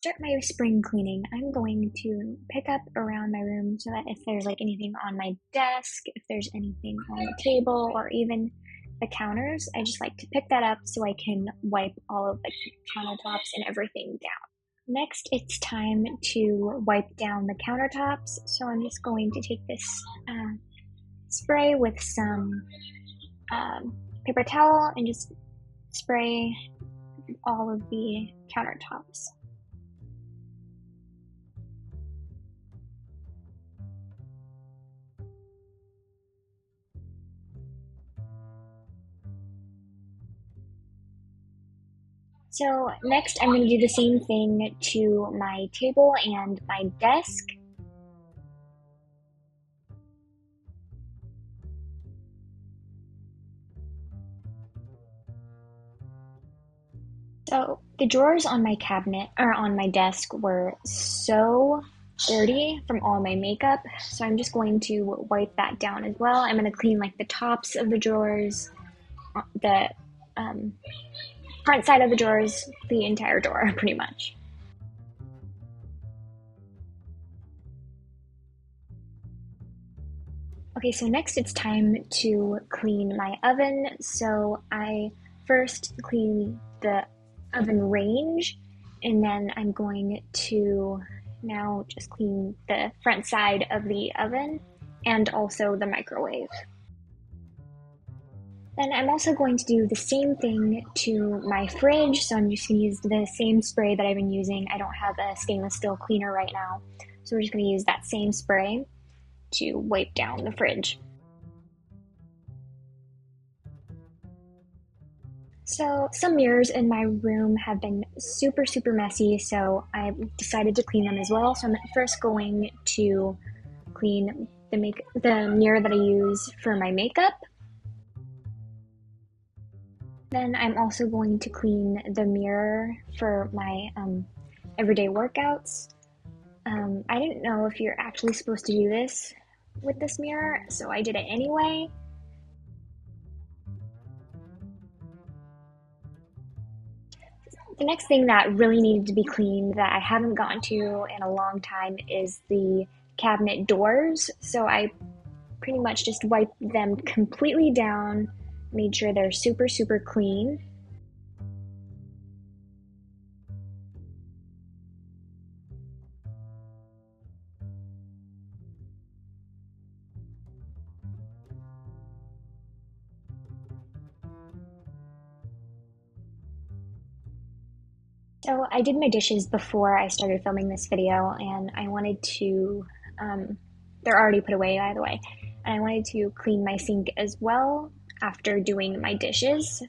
start my spring cleaning, I'm going to pick up around my room so that if there's like anything on my desk, if there's anything on the table, or even the counters, I just like to pick that up so I can wipe all of the countertops and everything down. Next, it's time to wipe down the countertops. So I'm just going to take this spray with some paper towel and just spray all of the countertops. So next I'm going to do the same thing to my table and my desk. So the drawers on my cabinet or on my desk were so dirty from all my makeup, so I'm just going to wipe that down as well. I'm going to clean like the tops of the drawers, the um, front side of the drawers, the entire drawer pretty much. Okay, so next it's time to clean my oven. So I first clean the oven range, and then I'm going to now just clean the front side of the oven and also the microwave. Then I'm also going to do the same thing to my fridge, so I'm just going to use the same spray that I've been using. I don't have a stainless steel cleaner right now, so we're just going to use that same spray to wipe down the fridge. So some mirrors in my room have been super messy, so I decided to clean them as well. So I'm first going to clean the mirror that I use for my makeup. Then I'm also going to clean the mirror for my everyday workouts. I didn't know if you're actually supposed to do this with this mirror, so I did it anyway. The next thing that really needed to be cleaned that I haven't gotten to in a long time is the cabinet doors. So I pretty much just wiped them completely down, made sure they're super clean. So I did my dishes before I started filming this video, and I wanted to, they're already put away by the way, and I wanted to clean my sink as well after doing my dishes.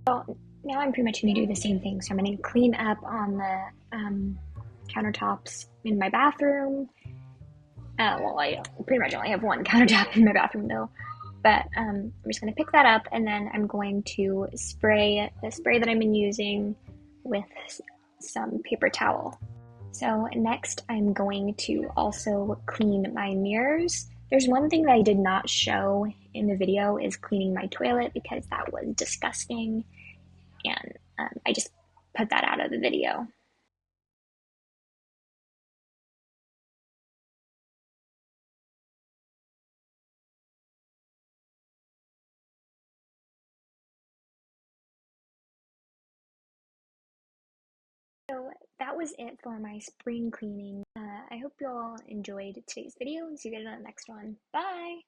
So now I'm pretty much going to do the same thing. So I'm going to clean up on the countertops in my bathroom. Well, I pretty much only have one countertop in my bathroom though. But I'm just going to pick that up, and then I'm going to spray the spray that I've been using with some paper towel. So next I'm going to also clean my mirrors. There's one thing that I did not show in the video is cleaning my toilet because that was disgusting, and I just put that out of the video. So that was it for my spring cleaning. I hope you all enjoyed today's video and see you guys in the next one. Bye!